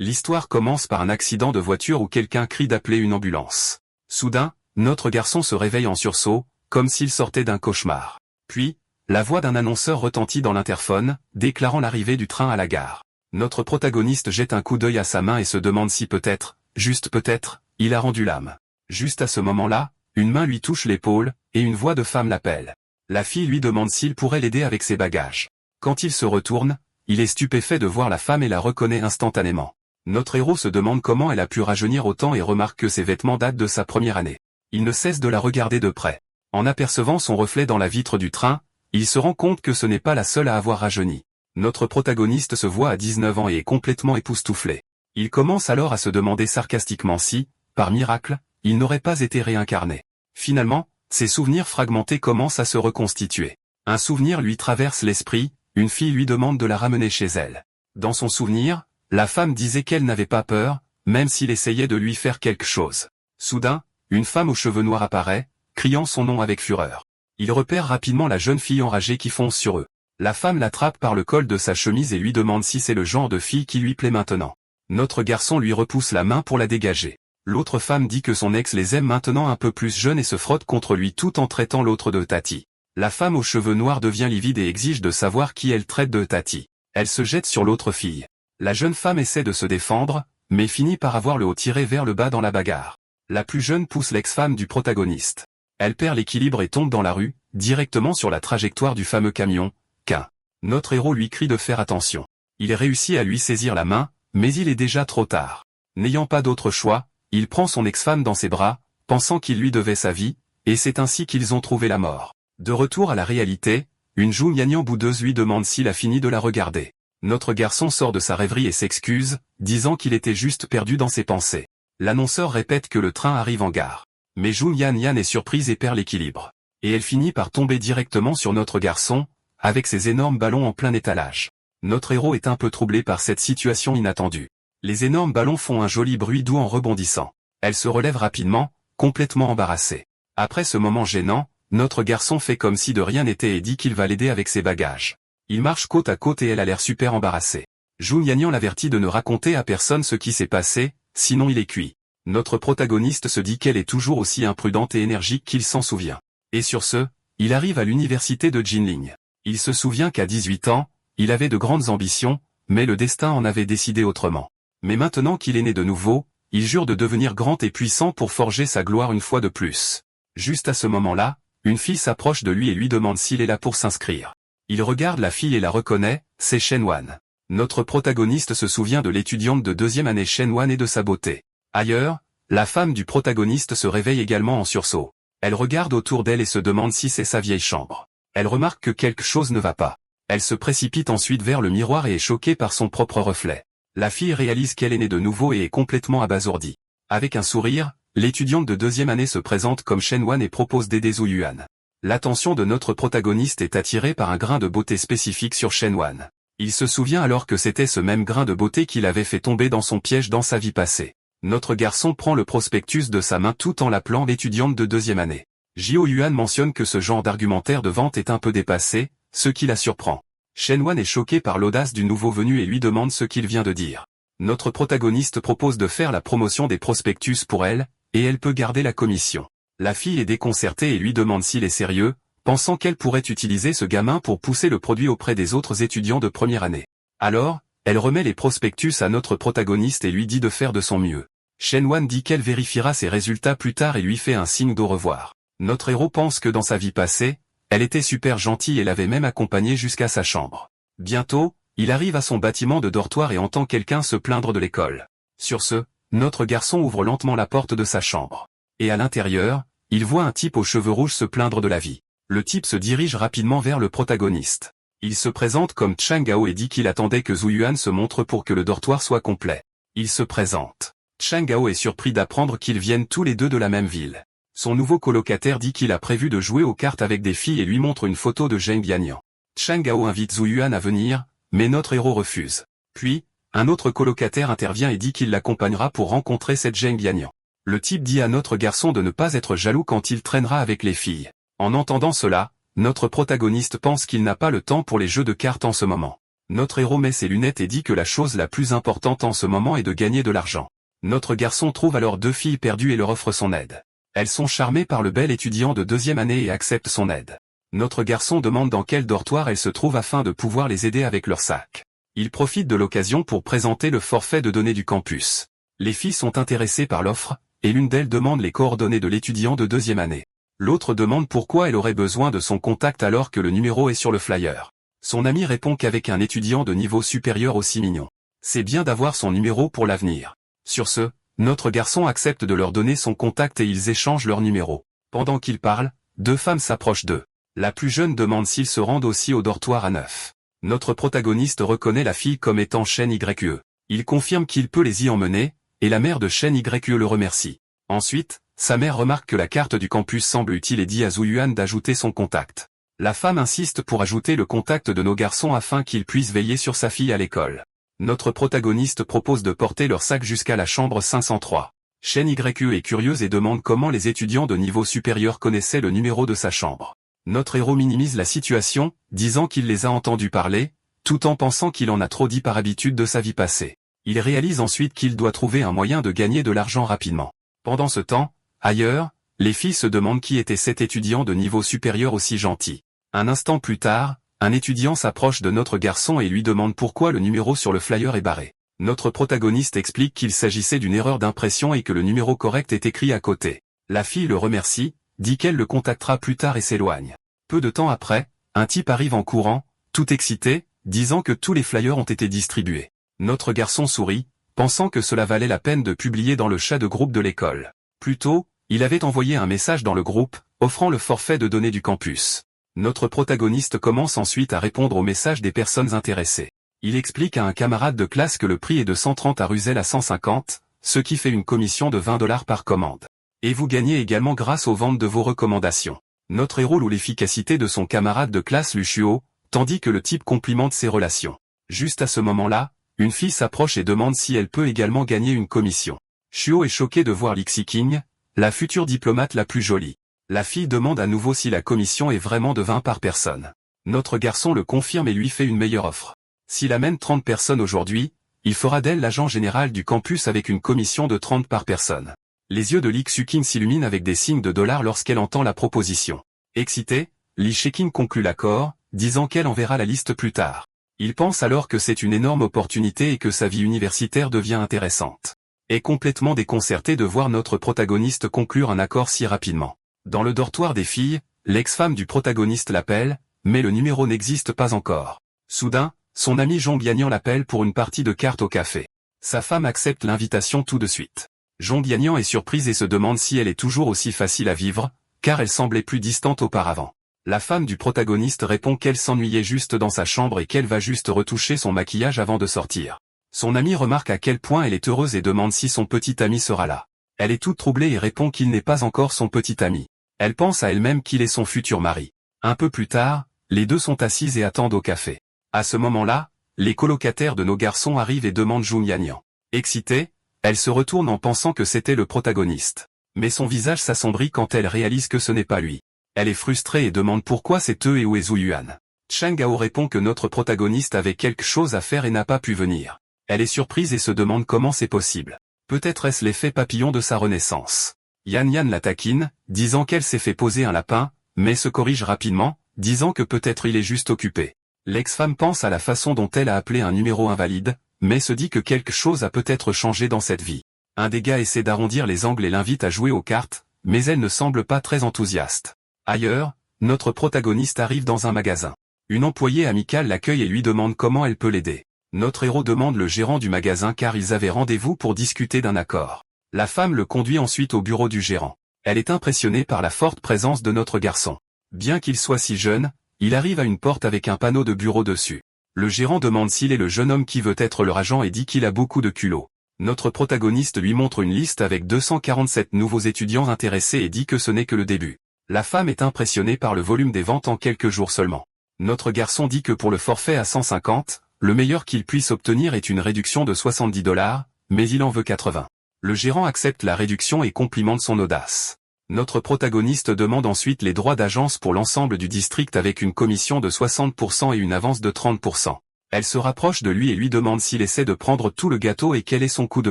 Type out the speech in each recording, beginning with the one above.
L'histoire commence par un accident de voiture où quelqu'un crie d'appeler une ambulance. Soudain, notre garçon se réveille en sursaut, comme s'il sortait d'un cauchemar. Puis, la voix d'un annonceur retentit dans l'interphone, déclarant l'arrivée du train à la gare. Notre protagoniste jette un coup d'œil à sa main et se demande si peut-être, juste peut-être, il a rendu l'âme. Juste à ce moment-là, une main lui touche l'épaule, et une voix de femme l'appelle. La fille lui demande s'il pourrait l'aider avec ses bagages. Quand il se retourne, il est stupéfait de voir la femme et la reconnaît instantanément. Notre héros se demande comment elle a pu rajeunir autant et remarque que ses vêtements datent de sa première année. Il ne cesse de la regarder de près. En apercevant son reflet dans la vitre du train, il se rend compte que ce n'est pas la seule à avoir rajeuni. Notre protagoniste se voit à 19 ans et est complètement époustouflé. Il commence alors à se demander sarcastiquement si, par miracle, il n'aurait pas été réincarné. Finalement, ses souvenirs fragmentés commencent à se reconstituer. Un souvenir lui traverse l'esprit, une fille lui demande de la ramener chez elle. Dans son souvenir, la femme disait qu'elle n'avait pas peur, même s'il essayait de lui faire quelque chose. Soudain, une femme aux cheveux noirs apparaît, criant son nom avec fureur. Il repère rapidement la jeune fille enragée qui fonce sur eux. La femme l'attrape par le col de sa chemise et lui demande si c'est le genre de fille qui lui plaît maintenant. Notre garçon lui repousse la main pour la dégager. L'autre femme dit que son ex les aime maintenant un peu plus jeunes et se frotte contre lui tout en traitant l'autre de Tati. La femme aux cheveux noirs devient livide et exige de savoir qui elle traite de Tati. Elle se jette sur l'autre fille. La jeune femme essaie de se défendre, mais finit par avoir le haut tiré vers le bas dans la bagarre. La plus jeune pousse l'ex-femme du protagoniste. Elle perd l'équilibre et tombe dans la rue, directement sur la trajectoire du fameux camion, qu'un. Notre héros lui crie de faire attention. Il réussit à lui saisir la main, mais il est déjà trop tard. N'ayant pas d'autre choix, il prend son ex-femme dans ses bras, pensant qu'il lui devait sa vie, et c'est ainsi qu'ils ont trouvé la mort. De retour à la réalité, une joue gnangnan boudeuse lui demande s'il a fini de la regarder. Notre garçon sort de sa rêverie et s'excuse, disant qu'il était juste perdu dans ses pensées. L'annonceur répète que le train arrive en gare. Mais Joon Yan est surprise et perd l'équilibre. Et elle finit par tomber directement sur notre garçon, avec ses énormes ballons en plein étalage. Notre héros est un peu troublé par cette situation inattendue. Les énormes ballons font un joli bruit doux en rebondissant. Elle se relève rapidement, complètement embarrassée. Après ce moment gênant, notre garçon fait comme si de rien n'était et dit qu'il va l'aider avec ses bagages. Ils marchent côte à côte et elle a l'air super embarrassée. Joon Yan l'avertit de ne raconter à personne ce qui s'est passé, sinon il est cuit. Notre protagoniste se dit qu'elle est toujours aussi imprudente et énergique qu'il s'en souvient. Et sur ce, il arrive à l'université de Jinling. Il se souvient qu'à 18 ans, il avait de grandes ambitions, mais le destin en avait décidé autrement. Mais maintenant qu'il est né de nouveau, il jure de devenir grand et puissant pour forger sa gloire une fois de plus. Juste à ce moment-là, une fille s'approche de lui et lui demande s'il est là pour s'inscrire. Il regarde la fille et la reconnaît, c'est Shen Wan. Notre protagoniste se souvient de l'étudiante de deuxième année Shen Wan et de sa beauté. Ailleurs, la femme du protagoniste se réveille également en sursaut. Elle regarde autour d'elle et se demande si c'est sa vieille chambre. Elle remarque que quelque chose ne va pas. Elle se précipite ensuite vers le miroir et est choquée par son propre reflet. La fille réalise qu'elle est née de nouveau et est complètement abasourdie. Avec un sourire, l'étudiante de deuxième année se présente comme Shen Wan et propose d'aider Zhu Yuan. L'attention de notre protagoniste est attirée par un grain de beauté spécifique sur Shen Wan. Il se souvient alors que c'était ce même grain de beauté qu'il avait fait tomber dans son piège dans sa vie passée. Notre garçon prend le prospectus de sa main tout en l'appelant l'étudiante de deuxième année. Zhu Yuan mentionne que ce genre d'argumentaire de vente est un peu dépassé, ce qui la surprend. Shen Wan est choqué par l'audace du nouveau venu et lui demande ce qu'il vient de dire. Notre protagoniste propose de faire la promotion des prospectus pour elle, et elle peut garder la commission. La fille est déconcertée et lui demande s'il est sérieux, pensant qu'elle pourrait utiliser ce gamin pour pousser le produit auprès des autres étudiants de première année. Alors, elle remet les prospectus à notre protagoniste et lui dit de faire de son mieux. Shen Wan dit qu'elle vérifiera ses résultats plus tard et lui fait un signe d'au revoir. Notre héros pense que dans sa vie passée, elle était super gentille et l'avait même accompagné jusqu'à sa chambre. Bientôt, il arrive à son bâtiment de dortoir et entend quelqu'un se plaindre de l'école. Sur ce, notre garçon ouvre lentement la porte de sa chambre. Et à l'intérieur, il voit un type aux cheveux rouges se plaindre de la vie. Le type se dirige rapidement vers le protagoniste. Il se présente comme Chang Gao et dit qu'il attendait que Zhu Yuan se montre pour que le dortoir soit complet. Il se présente. Chang Gao est surpris d'apprendre qu'ils viennent tous les deux de la même ville. Son nouveau colocataire dit qu'il a prévu de jouer aux cartes avec des filles et lui montre une photo de Zheng Yanyan. Chang Gao invite Zhu Yuan à venir, mais notre héros refuse. Puis, un autre colocataire intervient et dit qu'il l'accompagnera pour rencontrer cette Zheng Yanyan. Le type dit à notre garçon de ne pas être jaloux quand il traînera avec les filles. En entendant cela, notre protagoniste pense qu'il n'a pas le temps pour les jeux de cartes en ce moment. Notre héros met ses lunettes et dit que la chose la plus importante en ce moment est de gagner de l'argent. Notre garçon trouve alors 2 filles perdues et leur offre son aide. Elles sont charmées par le bel étudiant de 2e année et acceptent son aide. Notre garçon demande dans quel dortoir elles se trouvent afin de pouvoir les aider avec leur sac. Il profite de l'occasion pour présenter le forfait de données du campus. Les filles sont intéressées par l'offre, et l'une d'elles demande les coordonnées de l'étudiant de 2e année. L'autre demande pourquoi elle aurait besoin de son contact alors que le numéro est sur le flyer. Son ami répond qu'avec un étudiant de niveau supérieur aussi mignon, c'est bien d'avoir son numéro pour l'avenir. Sur ce, notre garçon accepte de leur donner son contact et ils échangent leur numéro. Pendant qu'ils parlent, 2 femmes s'approchent d'eux. La plus jeune demande s'ils se rendent aussi au dortoir à 9. Notre protagoniste reconnaît la fille comme étant Shen YE. Il confirme qu'il peut les y emmener, et la mère de Shen YE le remercie. Ensuite, sa mère remarque que la carte du campus semble utile et dit à Zhu Yuan d'ajouter son contact. La femme insiste pour ajouter le contact de nos garçons afin qu'ils puissent veiller sur sa fille à l'école. Notre protagoniste propose de porter leur sac jusqu'à la chambre 503. Shen YE est curieuse et demande comment les étudiants de niveau supérieur connaissaient le numéro de sa chambre. Notre héros minimise la situation, disant qu'il les a entendus parler, tout en pensant qu'il en a trop dit par habitude de sa vie passée. Il réalise ensuite qu'il doit trouver un moyen de gagner de l'argent rapidement. Pendant ce temps, ailleurs, les filles se demandent qui était cet étudiant de niveau supérieur aussi gentil. Un instant plus tard, un étudiant s'approche de notre garçon et lui demande pourquoi le numéro sur le flyer est barré. Notre protagoniste explique qu'il s'agissait d'une erreur d'impression et que le numéro correct est écrit à côté. La fille le remercie, dit qu'elle le contactera plus tard et s'éloigne. Peu de temps après, un type arrive en courant, tout excité, disant que tous les flyers ont été distribués. Notre garçon sourit, pensant que cela valait la peine de publier dans le chat de groupe de l'école. Plus tôt, il avait envoyé un message dans le groupe, offrant le forfait de données du campus. Notre protagoniste commence ensuite à répondre aux messages des personnes intéressées. Il explique à un camarade de classe que le prix est de 130 à Ruzel à 150, ce qui fait une commission de $20 par commande. Et vous gagnez également grâce aux ventes de vos recommandations. Notre héros loue l'efficacité de son camarade de classe Lucio, tandis que le type complimente ses relations. Juste à ce moment-là, une fille s'approche et demande si elle peut également gagner une commission. Shuo est choqué de voir Lixi King, la future diplomate la plus jolie. La fille demande à nouveau si la commission est vraiment de 20 par personne. Notre garçon le confirme et lui fait une meilleure offre. S'il amène 30 personnes aujourd'hui, il fera d'elle l'agent général du campus avec une commission de 30 par personne. Les yeux de Li Xuqing s'illuminent avec des signes de dollars lorsqu'elle entend la proposition. Excitée, Li Xuqing conclut l'accord, disant qu'elle enverra la liste plus tard. Il pense alors que c'est une énorme opportunité et que sa vie universitaire devient intéressante. Est complètement déconcerté de voir notre protagoniste conclure un accord si rapidement. Dans le dortoir des filles, l'ex-femme du protagoniste l'appelle, mais le numéro n'existe pas encore. Soudain, son ami Zhong Yanyan l'appelle pour une partie de cartes au café. Sa femme accepte l'invitation tout de suite. Zhong Yanyan est surprise et se demande si elle est toujours aussi facile à vivre, car elle semblait plus distante auparavant. La femme du protagoniste répond qu'elle s'ennuyait juste dans sa chambre et qu'elle va juste retoucher son maquillage avant de sortir. Son ami remarque à quel point elle est heureuse et demande si son petit ami sera là. Elle est toute troublée et répond qu'il n'est pas encore son petit ami. Elle pense à elle-même qu'il est son futur mari. Un peu plus tard, les deux sont assises et attendent au café. À ce moment-là, les colocataires de nos garçons arrivent et demandent Zhong Yanyan. Excitée, elle se retourne en pensant que c'était le protagoniste. Mais son visage s'assombrit quand elle réalise que ce n'est pas lui. Elle est frustrée et demande pourquoi c'est eux et où est Zhu Yuan. Chang Gao répond que notre protagoniste avait quelque chose à faire et n'a pas pu venir. Elle est surprise et se demande comment c'est possible. Peut-être est-ce l'effet papillon de sa renaissance. Yan Yan la taquine, disant qu'elle s'est fait poser un lapin, mais se corrige rapidement, disant que peut-être il est juste occupé. L'ex-femme pense à la façon dont elle a appelé un numéro invalide, mais se dit que quelque chose a peut-être changé dans cette vie. Un des gars essaie d'arrondir les angles et l'invite à jouer aux cartes, mais elle ne semble pas très enthousiaste. Ailleurs, notre protagoniste arrive dans un magasin. Une employée amicale l'accueille et lui demande comment elle peut l'aider. Notre héros demande le gérant du magasin car ils avaient rendez-vous pour discuter d'un accord. La femme le conduit ensuite au bureau du gérant. Elle est impressionnée par la forte présence de notre garçon. Bien qu'il soit si jeune, il arrive à une porte avec un panneau de bureau dessus. Le gérant demande s'il est le jeune homme qui veut être leur agent et dit qu'il a beaucoup de culot. Notre protagoniste lui montre une liste avec 247 nouveaux étudiants intéressés et dit que ce n'est que le début. La femme est impressionnée par le volume des ventes en quelques jours seulement. Notre garçon dit que pour le forfait à 150, le meilleur qu'il puisse obtenir est une réduction de $70, mais il en veut 80. Le gérant accepte la réduction et complimente son audace. Notre protagoniste demande ensuite les droits d'agence pour l'ensemble du district avec une commission de 60% et une avance de 30%. Elle se rapproche de lui et lui demande s'il essaie de prendre tout le gâteau et quel est son coup de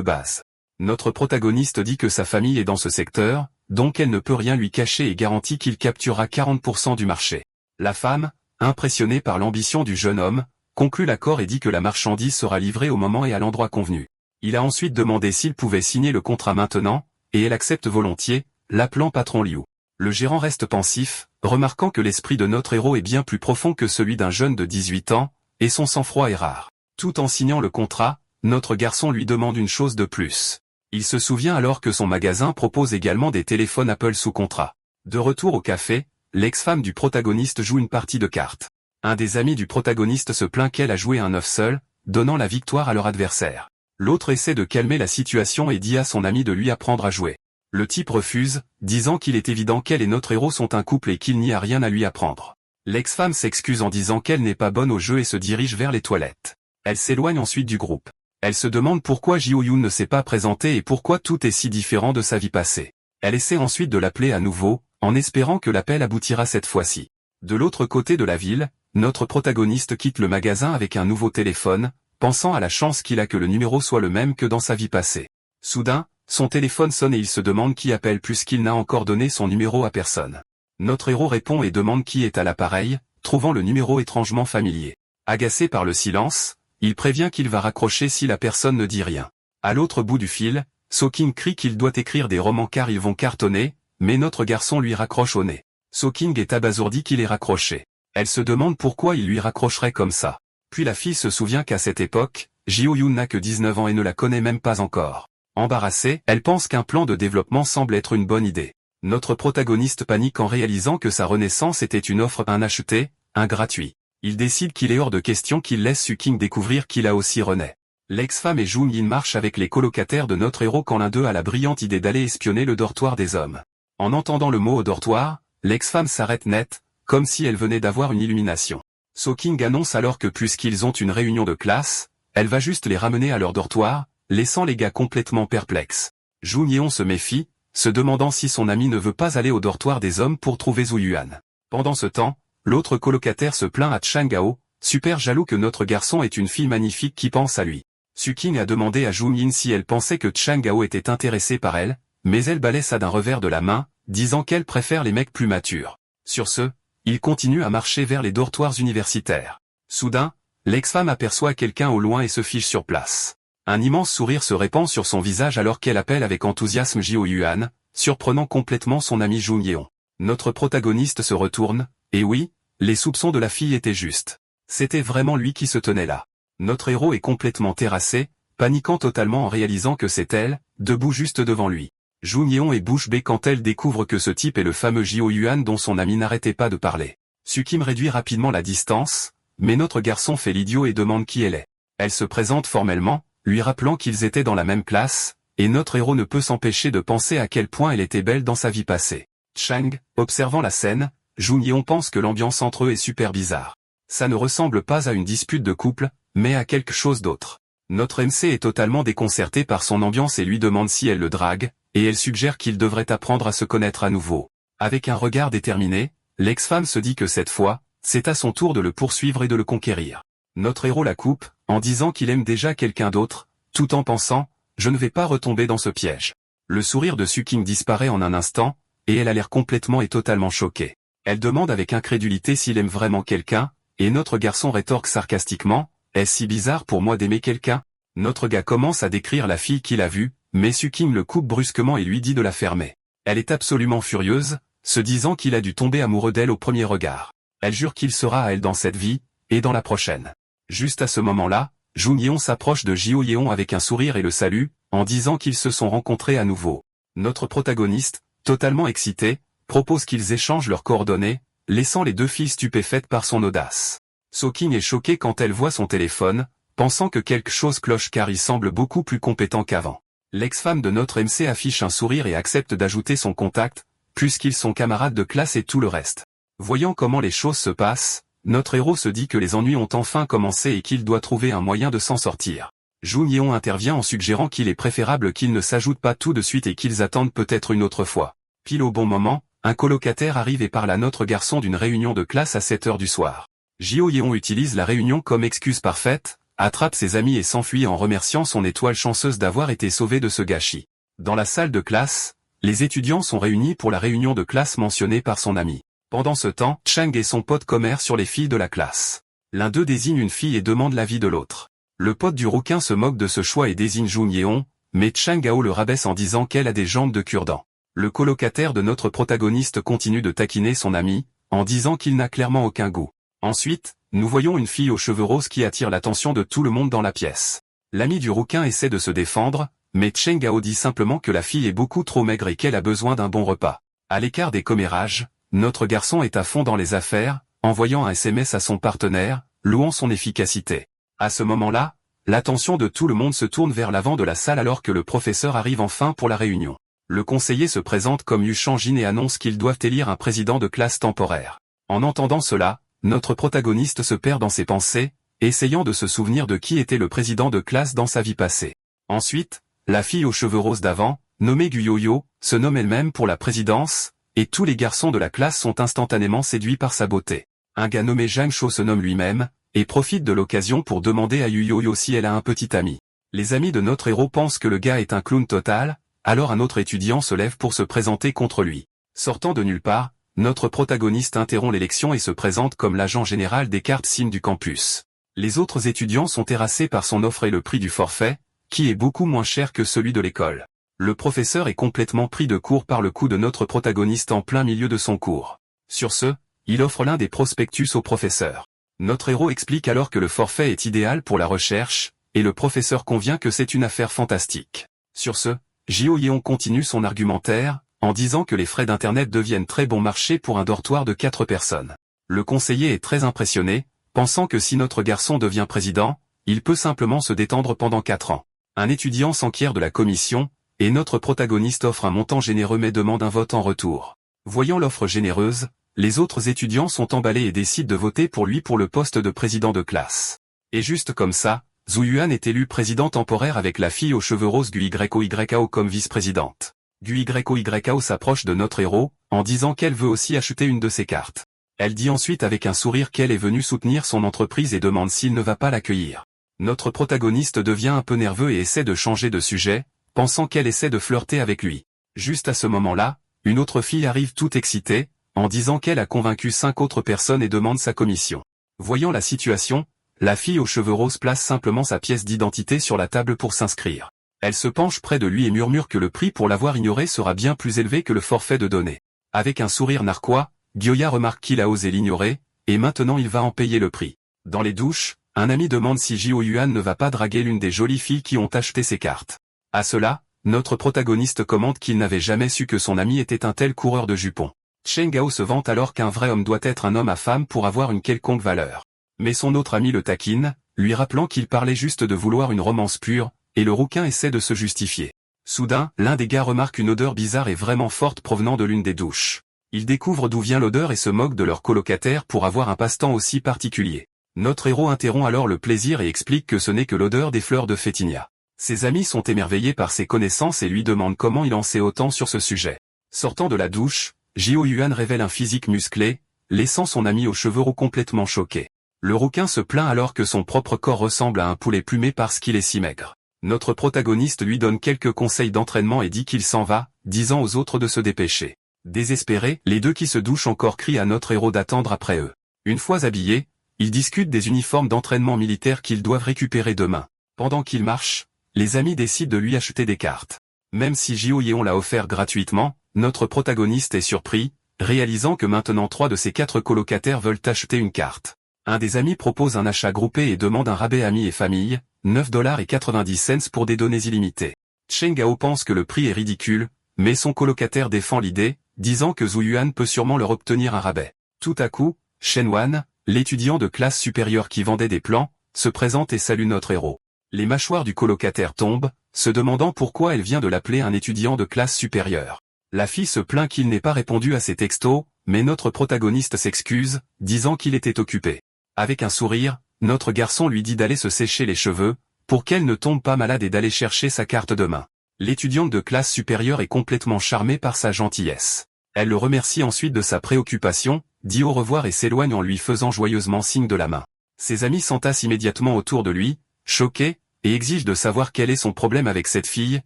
base. Notre protagoniste dit que sa famille est dans ce secteur, donc elle ne peut rien lui cacher et garantit qu'il capturera 40% du marché. La femme, impressionnée par l'ambition du jeune homme, conclut l'accord et dit que la marchandise sera livrée au moment et à l'endroit convenu. Il a ensuite demandé s'il pouvait signer le contrat maintenant, et elle accepte volontiers, l'appelant patron Liu. Le gérant reste pensif, remarquant que l'esprit de notre héros est bien plus profond que celui d'un jeune de 18 ans, et son sang-froid est rare. Tout en signant le contrat, notre garçon lui demande une chose de plus. Il se souvient alors que son magasin propose également des téléphones Apple sous contrat. De retour au café, l'ex-femme du protagoniste joue une partie de cartes. Un des amis du protagoniste se plaint qu'elle a joué un œuf seul, donnant la victoire à leur adversaire. L'autre essaie de calmer la situation et dit à son ami de lui apprendre à jouer. Le type refuse, disant qu'il est évident qu'elle et notre héros sont un couple et qu'il n'y a rien à lui apprendre. L'ex-femme s'excuse en disant qu'elle n'est pas bonne au jeu et se dirige vers les toilettes. Elle s'éloigne ensuite du groupe. Elle se demande pourquoi Ji-Yoon ne s'est pas présenté et pourquoi tout est si différent de sa vie passée. Elle essaie ensuite de l'appeler à nouveau, en espérant que l'appel aboutira cette fois-ci. De l'autre côté de la ville, notre protagoniste quitte le magasin avec un nouveau téléphone, pensant à la chance qu'il a que le numéro soit le même que dans sa vie passée. Soudain, son téléphone sonne et il se demande qui appelle puisqu'il n'a encore donné son numéro à personne. Notre héros répond et demande qui est à l'appareil, trouvant le numéro étrangement familier. Agacé par le silence, il prévient qu'il va raccrocher si la personne ne dit rien. À l'autre bout du fil, So-King crie qu'il doit écrire des romans car ils vont cartonner, mais notre garçon lui raccroche au nez. So-King est abasourdi qu'il ait raccroché. Elle se demande pourquoi il lui raccrocherait comme ça. Puis la fille se souvient qu'à cette époque, Ji-Yoon n'a que 19 ans et ne la connaît même pas encore. Embarrassée, elle pense qu'un plan de développement semble être une bonne idée. Notre protagoniste panique en réalisant que sa renaissance était une offre, un acheté, un gratuit. Il décide qu'il est hors de question qu'il laisse So-King découvrir qu'il a aussi renaît. L'ex-femme et Jung-In marchent avec les colocataires de notre héros quand l'un d'eux a la brillante idée d'aller espionner le dortoir des hommes. En entendant le mot au dortoir, l'ex-femme s'arrête net, comme si elle venait d'avoir une illumination. So-King annonce alors que puisqu'ils ont une réunion de classe, elle va juste les ramener à leur dortoir, laissant les gars complètement perplexes. Jung-Yeon se méfie, se demandant si son ami ne veut pas aller au dortoir des hommes pour trouver Zhu Yuan. Pendant ce temps, l'autre colocataire se plaint à Chang-Gao, super jaloux que notre garçon est une fille magnifique qui pense à lui. So-King a demandé à Jung-In si elle pensait que Chang-Gao était intéressé par elle, mais elle balaie ça d'un revers de la main, disant qu'elle préfère les mecs plus matures. Sur ce, il continue à marcher vers les dortoirs universitaires. Soudain, l'ex-femme aperçoit quelqu'un au loin et se fiche sur place. Un immense sourire se répand sur son visage alors qu'elle appelle avec enthousiasme Ji-Yuan, surprenant complètement son ami Jung-Yeon. Notre protagoniste se retourne, et oui, les soupçons de la fille étaient justes. C'était vraiment lui qui se tenait là. Notre héros est complètement terrassé, paniquant totalement en réalisant que c'est elle, debout juste devant lui. Jung-Yeon est bouche bée quand elle découvre que ce type est le fameux Ji-Yuan dont son ami n'arrêtait pas de parler. So-King réduit rapidement la distance, mais notre garçon fait l'idiot et demande qui elle est. Elle se présente formellement, lui rappelant qu'ils étaient dans la même classe, et notre héros ne peut s'empêcher de penser à quel point elle était belle dans sa vie passée. Chang, observant la scène, Jung-Yeon pense que l'ambiance entre eux est super bizarre. Ça ne ressemble pas à une dispute de couple, mais à quelque chose d'autre. Notre MC est totalement déconcerté par son ambiance et lui demande si elle le drague, et elle suggère qu'il devrait apprendre à se connaître à nouveau. Avec un regard déterminé, l'ex-femme se dit que cette fois, c'est à son tour de le poursuivre et de le conquérir. Notre héros la coupe, en disant qu'il aime déjà quelqu'un d'autre, tout en pensant « je ne vais pas retomber dans ce piège ». Le sourire de So-King disparaît en un instant, et elle a l'air complètement et totalement choquée. Elle demande avec incrédulité s'il aime vraiment quelqu'un, et notre garçon rétorque sarcastiquement « est-ce si bizarre pour moi d'aimer quelqu'un ?» Notre gars commence à décrire la fille qu'il a vue, mais So-King le coupe brusquement et lui dit de la fermer. Elle est absolument furieuse, se disant qu'il a dû tomber amoureux d'elle au premier regard. Elle jure qu'il sera à elle dans cette vie, et dans la prochaine. Juste à ce moment-là, Jung-Yeon s'approche de Ji-Yeon avec un sourire et le salue, en disant qu'ils se sont rencontrés à nouveau. Notre protagoniste, totalement excité, propose qu'ils échangent leurs coordonnées, laissant les deux filles stupéfaites par son audace. So-King est choquée quand elle voit son téléphone, pensant que quelque chose cloche car il semble beaucoup plus compétent qu'avant. L'ex-femme de notre MC affiche un sourire et accepte d'ajouter son contact, puisqu'ils sont camarades de classe et tout le reste. Voyant comment les choses se passent, notre héros se dit que les ennuis ont enfin commencé et qu'il doit trouver un moyen de s'en sortir. Jung-Yeon intervient en suggérant qu'il est préférable qu'ils ne s'ajoutent pas tout de suite et qu'ils attendent peut-être une autre fois. Pile au bon moment, un colocataire arrive et parle à notre garçon d'une réunion de classe à 7 heures du soir. Jio Yeon utilise la réunion comme excuse parfaite, attrape ses amis et s'enfuit en remerciant son étoile chanceuse d'avoir été sauvée de ce gâchis. Dans la salle de classe, les étudiants sont réunis pour la réunion de classe mentionnée par son ami. Pendant ce temps, Chang et son pote commèrent sur les filles de la classe. L'un d'eux désigne une fille et demande l'avis de l'autre. Le pote du rouquin se moque de ce choix et désigne Jung Yeon, mais Chang Gao le rabaisse en disant qu'elle a des jambes de cure-dent. Le colocataire de notre protagoniste continue de taquiner son ami, en disant qu'il n'a clairement aucun goût. Ensuite, nous voyons une fille aux cheveux roses qui attire l'attention de tout le monde dans la pièce. L'ami du rouquin essaie de se défendre, mais Chang Gao dit simplement que la fille est beaucoup trop maigre et qu'elle a besoin d'un bon repas. À l'écart des commérages, notre garçon est à fond dans les affaires, envoyant un SMS à son partenaire, louant son efficacité. À ce moment-là, l'attention de tout le monde se tourne vers l'avant de la salle alors que le professeur arrive enfin pour la réunion. Le conseiller se présente comme Yu Changjin et annonce qu'ils doivent élire un président de classe temporaire. En entendant cela, notre protagoniste se perd dans ses pensées, essayant de se souvenir de qui était le président de classe dans sa vie passée. Ensuite, la fille aux cheveux roses d'avant, nommée Guyoyo, se nomme elle-même pour la présidence, et tous les garçons de la classe sont instantanément séduits par sa beauté. Un gars nommé Zhang Shou se nomme lui-même, et profite de l'occasion pour demander à Yuyoyo si elle a un petit ami. Les amis de notre héros pensent que le gars est un clown total, alors un autre étudiant se lève pour se présenter contre lui. Sortant de nulle part, notre protagoniste interrompt l'élection et se présente comme l'agent général des cartes SIM du campus. Les autres étudiants sont terrassés par son offre et le prix du forfait, qui est beaucoup moins cher que celui de l'école. Le professeur est complètement pris de court par le coup de notre protagoniste en plein milieu de son cours. Sur ce, il offre l'un des prospectus au professeur. Notre héros explique alors que le forfait est idéal pour la recherche, et le professeur convient que c'est une affaire fantastique. Sur ce, Jio Yeon continue son argumentaire, en disant que les frais d'internet deviennent très bon marché pour un dortoir de 4 personnes. Le conseiller est très impressionné, pensant que si notre garçon devient président, il peut simplement se détendre pendant 4 ans. Un étudiant s'enquiert de la commission, et notre protagoniste offre un montant généreux mais demande un vote en retour. Voyant l'offre généreuse, les autres étudiants sont emballés et décident de voter pour lui pour le poste de président de classe. Et juste comme ça, Zhu Yuan est élu président temporaire avec la fille aux cheveux roses Gu Yoyao comme vice-présidente. Gu Yoyao s'approche de notre héros, en disant qu'elle veut aussi acheter une de ses cartes. Elle dit ensuite avec un sourire qu'elle est venue soutenir son entreprise et demande s'il ne va pas l'accueillir. Notre protagoniste devient un peu nerveux et essaie de changer de sujet, pensant qu'elle essaie de flirter avec lui. Juste à ce moment-là, une autre fille arrive toute excitée, en disant qu'elle a convaincu 5 autres personnes et demande sa commission. Voyant la situation, la fille aux cheveux roses place simplement sa pièce d'identité sur la table pour s'inscrire. Elle se penche près de lui et murmure que le prix pour l'avoir ignoré sera bien plus élevé que le forfait de données. Avec un sourire narquois, Gyoya remarque qu'il a osé l'ignorer, et maintenant il va en payer le prix. Dans les douches, un ami demande si Jio Yuan ne va pas draguer l'une des jolies filles qui ont acheté ses cartes. À cela, notre protagoniste commente qu'il n'avait jamais su que son ami était un tel coureur de jupons. Cheng Gao se vante alors qu'un vrai homme doit être un homme à femme pour avoir une quelconque valeur. Mais son autre ami le taquine, lui rappelant qu'il parlait juste de vouloir une romance pure, et le rouquin essaie de se justifier. Soudain, l'un des gars remarque une odeur bizarre et vraiment forte provenant de l'une des douches. Ils découvrent d'où vient l'odeur et se moquent de leur colocataire pour avoir un passe-temps aussi particulier. Notre héros interrompt alors le plaisir et explique que ce n'est que l'odeur des fleurs de Fétinia. Ses amis sont émerveillés par ses connaissances et lui demandent comment il en sait autant sur ce sujet. Sortant de la douche, Jio Yuan révèle un physique musclé, laissant son ami aux cheveux roux complètement choqué. Le rouquin se plaint alors que son propre corps ressemble à un poulet plumé parce qu'il est si maigre. Notre protagoniste lui donne quelques conseils d'entraînement et dit qu'il s'en va, disant aux autres de se dépêcher. Désespérés, les deux qui se douchent encore crient à notre héros d'attendre après eux. Une fois habillés, ils discutent des uniformes d'entraînement militaire qu'ils doivent récupérer demain. Pendant qu'ils marchent, les amis décident de lui acheter des cartes. Même si Jio Yeon l'a offert gratuitement, notre protagoniste est surpris, réalisant que maintenant 3 de ses 4 colocataires veulent acheter une carte. Un des amis propose un achat groupé et demande un rabais amis et famille, $9,90 pour des données illimitées. Cheng Gao pense que le prix est ridicule, mais son colocataire défend l'idée, disant que Zhu Yuan peut sûrement leur obtenir un rabais. Tout à coup, Shen Wan, l'étudiant de classe supérieure qui vendait des plans, se présente et salue notre héros. Les mâchoires du colocataire tombent, se demandant pourquoi elle vient de l'appeler un étudiant de classe supérieure. La fille se plaint qu'il n'ait pas répondu à ses textos, mais notre protagoniste s'excuse, disant qu'il était occupé. Avec un sourire, notre garçon lui dit d'aller se sécher les cheveux, pour qu'elle ne tombe pas malade et d'aller chercher sa carte demain. L'étudiante de classe supérieure est complètement charmée par sa gentillesse. Elle le remercie ensuite de sa préoccupation, dit au revoir et s'éloigne en lui faisant joyeusement signe de la main. Ses amis s'entassent immédiatement autour de lui, choqués, et exigent de savoir quel est son problème avec cette fille,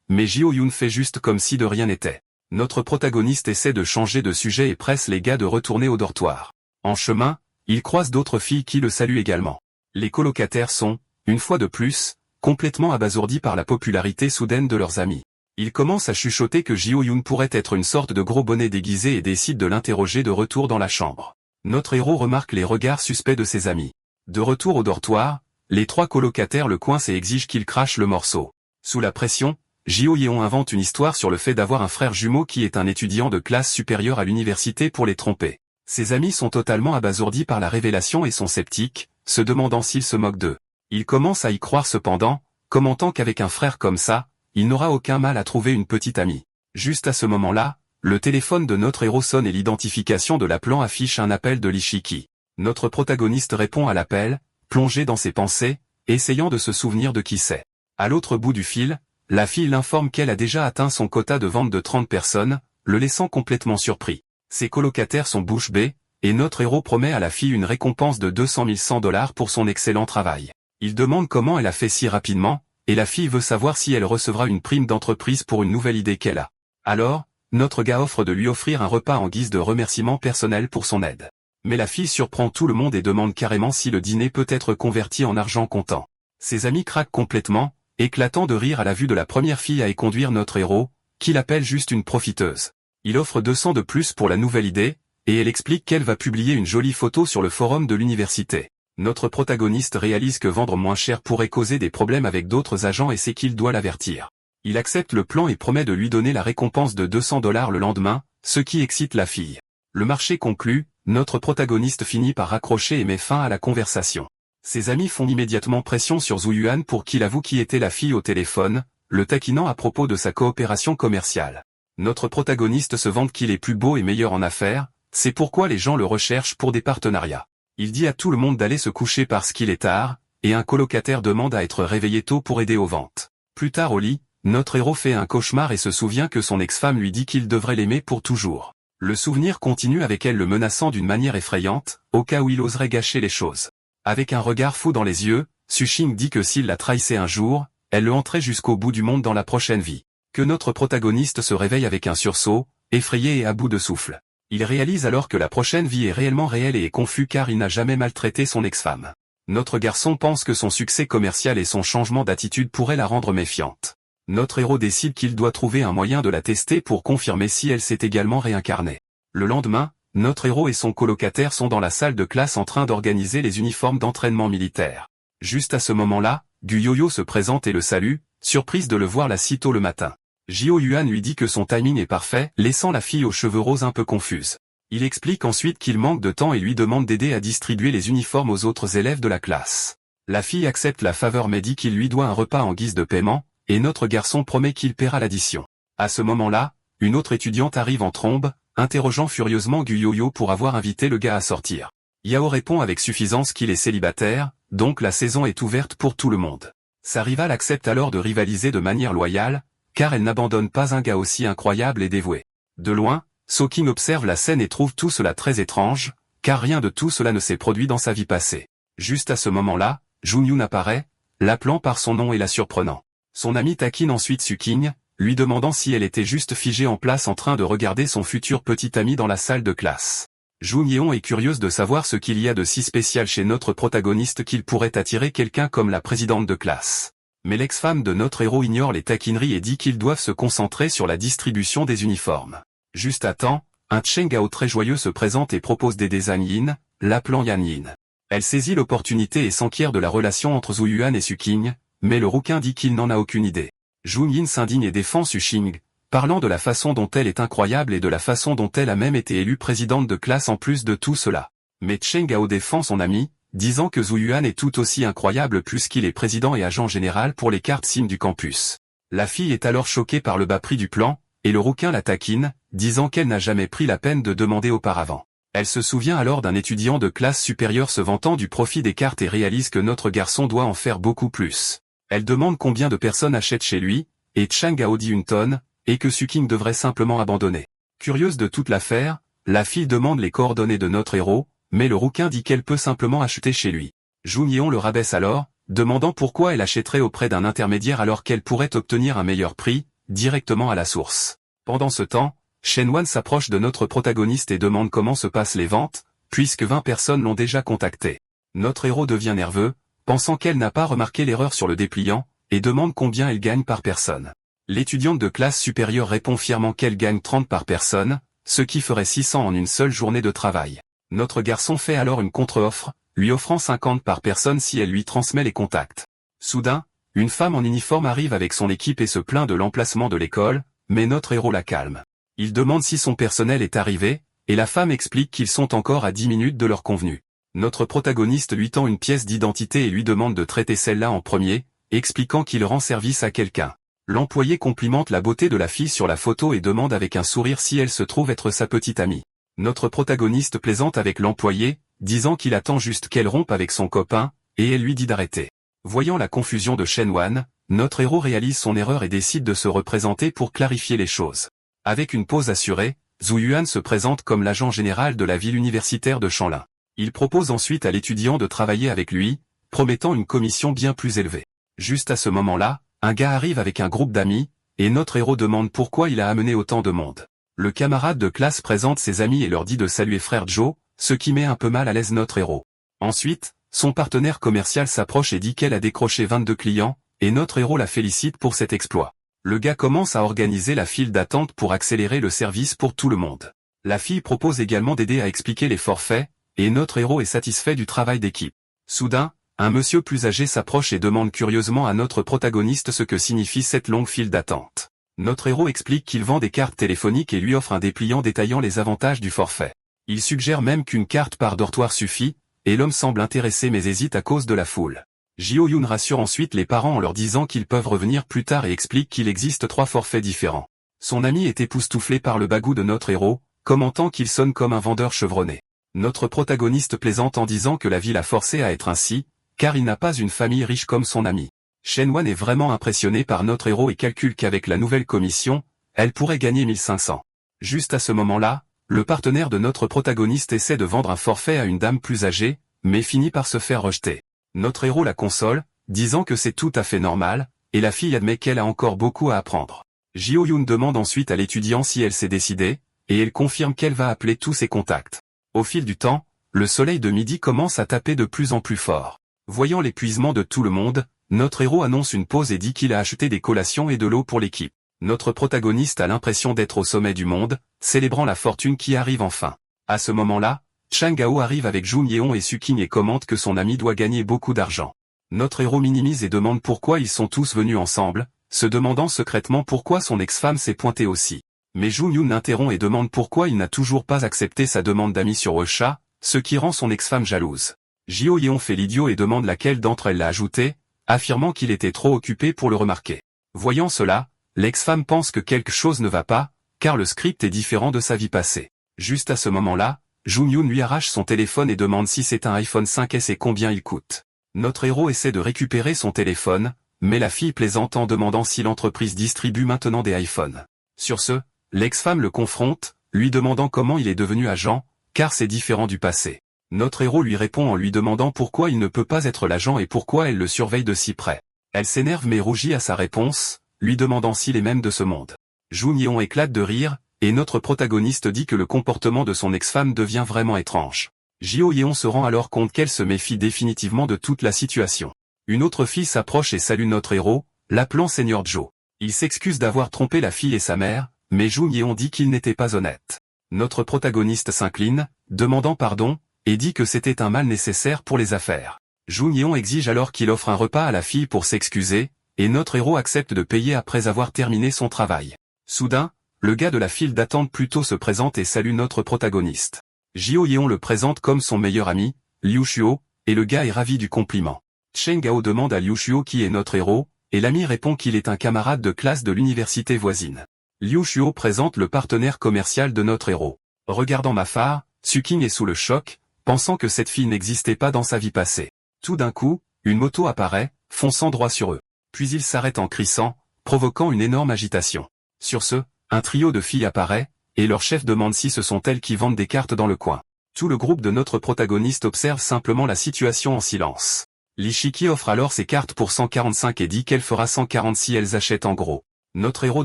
mais Jo-yoon fait juste comme si de rien n'était. Notre protagoniste essaie de changer de sujet et presse les gars de retourner au dortoir. En chemin, il croise d'autres filles qui le saluent également. Les colocataires sont, une fois de plus, complètement abasourdis par la popularité soudaine de leurs amis. Ils commencent à chuchoter que Jo-yoon pourrait être une sorte de gros bonnet déguisé et décident de l'interroger de retour dans la chambre. Notre héros remarque les regards suspects de ses amis. De retour au dortoir, les 3 colocataires le coincent et exigent qu'il crache le morceau. Sous la pression, Jo-yeon invente une histoire sur le fait d'avoir un frère jumeau qui est un étudiant de classe supérieure à l'université pour les tromper. Ses amis sont totalement abasourdis par la révélation et sont sceptiques, se demandant s'il se moque d'eux. Ils commencent à y croire cependant, commentant qu'avec un frère comme ça, il n'aura aucun mal à trouver une petite amie. Juste à ce moment-là, le téléphone de notre héros sonne et l'identification de l'appelant affiche un appel de Lee-shiki. Notre protagoniste répond à l'appel, plongé dans ses pensées, essayant de se souvenir de qui c'est. À l'autre bout du fil, la fille l'informe qu'elle a déjà atteint son quota de vente de 30 personnes, le laissant complètement surpris. Ses colocataires sont bouche bée, et notre héros promet à la fille une récompense de 200 100 $ pour son excellent travail. Il demande comment elle a fait si rapidement, et la fille veut savoir si elle recevra une prime d'entreprise pour une nouvelle idée qu'elle a. Alors, notre gars offre de lui offrir un repas en guise de remerciement personnel pour son aide. Mais la fille surprend tout le monde et demande carrément si le dîner peut être converti en argent comptant. Ses amis craquent complètement, éclatant de rire à la vue de la première fille à y conduire notre héros, qu'il appelle juste une profiteuse. Il offre 200 de plus pour la nouvelle idée, et elle explique qu'elle va publier une jolie photo sur le forum de l'université. Notre protagoniste réalise que vendre moins cher pourrait causer des problèmes avec d'autres agents et sait qu'il doit l'avertir. Il accepte le plan et promet de lui donner la récompense de 200 $ le lendemain, ce qui excite la fille. Le marché conclu, notre protagoniste finit par raccrocher et met fin à la conversation. Ses amis font immédiatement pression sur Zhu-yuan pour qu'il avoue qui était la fille au téléphone, le taquinant à propos de sa coopération commerciale. Notre protagoniste se vante qu'il est plus beau et meilleur en affaires, c'est pourquoi les gens le recherchent pour des partenariats. Il dit à tout le monde d'aller se coucher parce qu'il est tard, et un colocataire demande à être réveillé tôt pour aider aux ventes. Plus tard au lit, notre héros fait un cauchemar et se souvient que son ex-femme lui dit qu'il devrait l'aimer pour toujours. Le souvenir continue avec elle le menaçant d'une manière effrayante, au cas où il oserait gâcher les choses. Avec un regard fou dans les yeux, Su-ching dit que s'il la trahissait un jour, elle le hanterait jusqu'au bout du monde dans la prochaine vie. Que notre protagoniste se réveille avec un sursaut, effrayé et à bout de souffle. Il réalise alors que la prochaine vie est réellement réelle et est confus car il n'a jamais maltraité son ex-femme. Notre garçon pense que son succès commercial et son changement d'attitude pourraient la rendre méfiante. Notre héros décide qu'il doit trouver un moyen de la tester pour confirmer si elle s'est également réincarnée. Le lendemain, notre héros et son colocataire sont dans la salle de classe en train d'organiser les uniformes d'entraînement militaire. Juste à ce moment-là, Gu Yoyo se présente et le salue, surprise de le voir là si tôt le matin. Jo-yuan lui dit que son timing est parfait, laissant la fille aux cheveux roses un peu confuse. Il explique ensuite qu'il manque de temps et lui demande d'aider à distribuer les uniformes aux autres élèves de la classe. La fille accepte la faveur mais dit qu'il lui doit un repas en guise de paiement, et notre garçon promet qu'il paiera l'addition. À ce moment-là, une autre étudiante arrive en trombe, interrogeant furieusement Gu Yoyo pour avoir invité le gars à sortir. Yao répond avec suffisance qu'il est célibataire, donc la saison est ouverte pour tout le monde. Sa rivale accepte alors de rivaliser de manière loyale, car elle n'abandonne pas un gars aussi incroyable et dévoué. De loin, So-king observe la scène et trouve tout cela très étrange, car rien de tout cela ne s'est produit dans sa vie passée. Juste à ce moment-là, Jun-yoon apparaît, l'appelant par son nom et la surprenant. Son ami taquine ensuite Su-king, lui demandant si elle était juste figée en place en train de regarder son futur petit ami dans la salle de classe. Jun-yeon est curieuse de savoir ce qu'il y a de si spécial chez notre protagoniste qu'il pourrait attirer quelqu'un comme la présidente de classe. Mais l'ex-femme de notre héros ignore les taquineries et dit qu'ils doivent se concentrer sur la distribution des uniformes. Juste à temps, un Cheng-gao très joyeux se présente et propose d'aider Zhang Yin, l'appelant Yan Yin. Elle saisit l'opportunité et s'enquiert de la relation entre Zhu-yuan et Su-king, mais le rouquin dit qu'il n'en a aucune idée. Jun Yin s'indigne et défend Su-ching, parlant de la façon dont elle est incroyable et de la façon dont elle a même été élue présidente de classe en plus de tout cela. Mais Cheng-gao défend son ami, disant que Zhu-yuan est tout aussi incroyable puisqu'il est président et agent général pour les cartes SIM du campus. La fille est alors choquée par le bas prix du plan, et le rouquin la taquine, disant qu'elle n'a jamais pris la peine de demander auparavant. Elle se souvient alors d'un étudiant de classe supérieure se vantant du profit des cartes et réalise que notre garçon doit en faire beaucoup plus. Elle demande combien de personnes achètent chez lui, et Cheng-gao dit une tonne, et que Su-king devrait simplement abandonner. Curieuse de toute l'affaire, la fille demande les coordonnées de notre héros, mais le rouquin dit qu'elle peut simplement acheter chez lui. Jun Yeon le rabaisse alors, demandant pourquoi elle achèterait auprès d'un intermédiaire alors qu'elle pourrait obtenir un meilleur prix, directement à la source. Pendant ce temps, Shen Wan s'approche de notre protagoniste et demande comment se passent les ventes, puisque 20 personnes l'ont déjà contacté. Notre héros devient nerveux, pensant qu'elle n'a pas remarqué l'erreur sur le dépliant, et demande combien elle gagne par personne. L'étudiante de classe supérieure répond fièrement qu'elle gagne 30 par personne, ce qui ferait 600 en une seule journée de travail. Notre garçon fait alors une contre-offre, lui offrant 50 par personne si elle lui transmet les contacts. Soudain, une femme en uniforme arrive avec son équipe et se plaint de l'emplacement de l'école, mais notre héros la calme. Il demande si son personnel est arrivé, et la femme explique qu'ils sont encore à 10 minutes de leur convenu. Notre protagoniste lui tend une pièce d'identité et lui demande de traiter celle-là en premier, expliquant qu'il rend service à quelqu'un. L'employé complimente la beauté de la fille sur la photo et demande avec un sourire si elle se trouve être sa petite amie. Notre protagoniste plaisante avec l'employé, disant qu'il attend juste qu'elle rompe avec son copain, et elle lui dit d'arrêter. Voyant la confusion de Shen Wan, notre héros réalise son erreur et décide de se représenter pour clarifier les choses. Avec une pause assurée, Zhu Yuan se présente comme l'agent général de la ville universitaire de Shanlin. Il propose ensuite à l'étudiant de travailler avec lui, promettant une commission bien plus élevée. Juste à ce moment-là, un gars arrive avec un groupe d'amis, et notre héros demande pourquoi il a amené autant de monde. Le camarade de classe présente ses amis et leur dit de saluer frère Joe, ce qui met un peu mal à l'aise notre héros. Ensuite, son partenaire commercial s'approche et dit qu'elle a décroché 22 clients, et notre héros la félicite pour cet exploit. Le gars commence à organiser la file d'attente pour accélérer le service pour tout le monde. La fille propose également d'aider à expliquer les forfaits, et notre héros est satisfait du travail d'équipe. Soudain, un monsieur plus âgé s'approche et demande curieusement à notre protagoniste ce que signifie cette longue file d'attente. Notre héros explique qu'il vend des cartes téléphoniques et lui offre un dépliant détaillant les avantages du forfait. Il suggère même qu'une carte par dortoir suffit, et l'homme semble intéressé mais hésite à cause de la foule. Jio Yoon rassure ensuite les parents en leur disant qu'ils peuvent revenir plus tard et explique qu'il existe 3 forfaits différents. Son ami est époustouflé par le bagou de notre héros, commentant qu'il sonne comme un vendeur chevronné. Notre protagoniste plaisante en disant que la vie l'a forcé à être ainsi, car il n'a pas une famille riche comme son ami. Shen Wan est vraiment impressionné par notre héros et calcule qu'avec la nouvelle commission, elle pourrait gagner 1500. Juste à ce moment-là, le partenaire de notre protagoniste essaie de vendre un forfait à une dame plus âgée, mais finit par se faire rejeter. Notre héros la console, disant que c'est tout à fait normal, et la fille admet qu'elle a encore beaucoup à apprendre. Jio Yoon demande ensuite à l'étudiant si elle s'est décidée, et elle confirme qu'elle va appeler tous ses contacts. Au fil du temps, le soleil de midi commence à taper de plus en plus fort. Voyant l'épuisement de tout le monde, notre héros annonce une pause et dit qu'il a acheté des collations et de l'eau pour l'équipe. Notre protagoniste a l'impression d'être au sommet du monde, célébrant la fortune qui arrive enfin. À ce moment-là, Chang Gao arrive avec Jun Yeon et Suking et commente que son ami doit gagner beaucoup d'argent. Notre héros minimise et demande pourquoi ils sont tous venus ensemble, se demandant secrètement pourquoi son ex-femme s'est pointée aussi. Mais Jun Yoon l'interrompt et demande pourquoi il n'a toujours pas accepté sa demande d'amis sur Ocha, ce qui rend son ex-femme jalouse. Jio Yeon fait l'idiot et demande laquelle d'entre elles l'a ajouté, affirmant qu'il était trop occupé pour le remarquer. Voyant cela, l'ex-femme pense que quelque chose ne va pas, car le script est différent de sa vie passée. Juste à ce moment-là, Jun Yoon lui arrache son téléphone et demande si c'est un iPhone 5S et combien il coûte. Notre héros essaie de récupérer son téléphone, mais la fille plaisante en demandant si l'entreprise distribue maintenant des iPhones. Sur ce, l'ex-femme le confronte, lui demandant comment il est devenu agent, car c'est différent du passé. Notre héros lui répond en lui demandant pourquoi il ne peut pas être l'agent et pourquoi elle le surveille de si près. Elle s'énerve mais rougit à sa réponse, lui demandant s'il est même de ce monde. Jun Yeon éclate de rire, et notre protagoniste dit que le comportement de son ex-femme devient vraiment étrange. Jio Yeon se rend alors compte qu'elle se méfie définitivement de toute la situation. Une autre fille s'approche et salue notre héros, l'appelant Seigneur Joe. Il s'excuse d'avoir trompé la fille et sa mère, mais Jun Yeon dit qu'il n'était pas honnête. Notre protagoniste s'incline, demandant pardon, et dit que c'était un mal nécessaire pour les affaires. Jun Yeon exige alors qu'il offre un repas à la fille pour s'excuser, et notre héros accepte de payer après avoir terminé son travail. Soudain, le gars de la file d'attente plutôt se présente et salue notre protagoniste. Jio Yeon le présente comme son meilleur ami, Liu Shuo, et le gars est ravi du compliment. Cheng Gao demande à Liu Shuo qui est notre héros, et l'ami répond qu'il est un camarade de classe de l'université voisine. Liu Shuo présente le partenaire commercial de notre héros. Regardant Mafar, Suking est sous le choc, pensant que cette fille n'existait pas dans sa vie passée. Tout d'un coup, une moto apparaît, fonçant droit sur eux. Puis il s'arrête en crissant, provoquant une énorme agitation. Sur ce, un trio de filles apparaît, et leur chef demande si ce sont elles qui vendent des cartes dans le coin. Tout le groupe de notre protagoniste observe simplement la situation en silence. L'Ishiki offre alors ses cartes pour 145 et dit qu'elle fera 140 si elles achètent en gros. Notre héros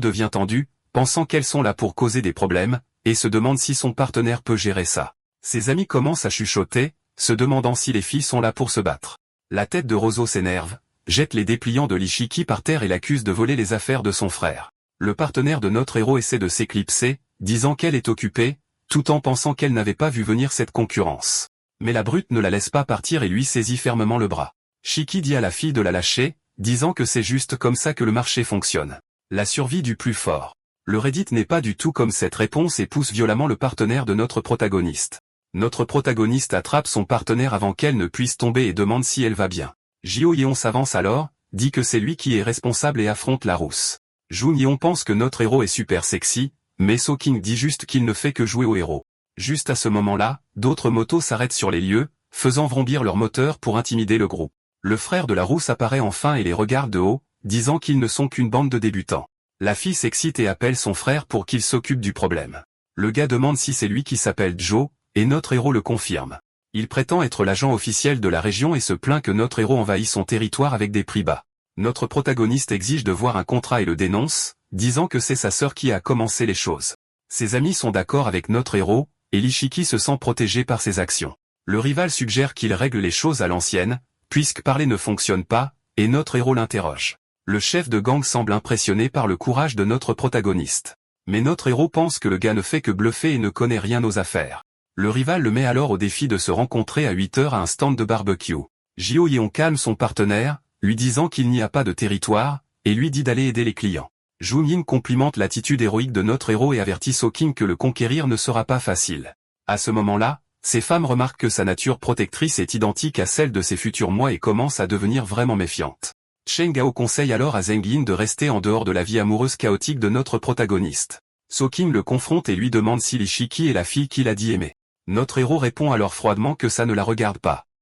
devient tendu, pensant qu'elles sont là pour causer des problèmes, et se demande si son partenaire peut gérer ça. Ses amis commencent à chuchoter, se demandant si les filles sont là pour se battre. La tête de Rozo s'énerve, jette les dépliants de l'Ishiki par terre et l'accuse de voler les affaires de son frère. Le partenaire de notre héros essaie de s'éclipser, disant qu'elle est occupée, tout en pensant qu'elle n'avait pas vu venir cette concurrence. Mais la brute ne la laisse pas partir et lui saisit fermement le bras. Shiki dit à la fille de la lâcher, disant que c'est juste comme ça que le marché fonctionne. La survie du plus fort. Le Reddit n'est pas du tout comme cette réponse et pousse violemment le partenaire de notre protagoniste. Notre protagoniste attrape son partenaire avant qu'elle ne puisse tomber et demande si elle va bien. Jio Yeon s'avance alors, dit que c'est lui qui est responsable et affronte la rousse. Jun Yeon pense que notre héros est super sexy, mais So King dit juste qu'il ne fait que jouer au héros. Juste à ce moment-là, d'autres motos s'arrêtent sur les lieux, faisant vrombir leur moteur pour intimider le groupe. Le frère de la rousse apparaît enfin et les regarde de haut, disant qu'ils ne sont qu'une bande de débutants. La fille s'excite et appelle son frère pour qu'il s'occupe du problème. Le gars demande si c'est lui qui s'appelle Joe, et notre héros le confirme. Il prétend être l'agent officiel de la région et se plaint que notre héros envahit son territoire avec des prix bas. Notre protagoniste exige de voir un contrat et le dénonce, disant que c'est sa sœur qui a commencé les choses. Ses amis sont d'accord avec notre héros, et l'Ishiki se sent protégé par ses actions. Le rival suggère qu'il règle les choses à l'ancienne, puisque parler ne fonctionne pas, et notre héros l'interroge. Le chef de gang semble impressionné par le courage de notre protagoniste. Mais notre héros pense que le gars ne fait que bluffer et ne connaît rien aux affaires. Le rival le met alors au défi de se rencontrer à 8 heures à un stand de barbecue. Jio Yeon calme son partenaire, lui disant qu'il n'y a pas de territoire, et lui dit d'aller aider les clients. Jun Yin complimente l'attitude héroïque de notre héros et avertit So King que le conquérir ne sera pas facile. À ce moment-là, ces femmes remarquent que sa nature protectrice est identique à celle de ses futurs mois et commencent à devenir vraiment méfiantes. Chen Gao conseille alors à Zheng Yin de rester en dehors de la vie amoureuse chaotique de notre protagoniste. So King le confronte et lui demande si l'Ishiki est la fille qu'il a dit aimer. Notre héros répond alors froidement que ça ne la regarde pas.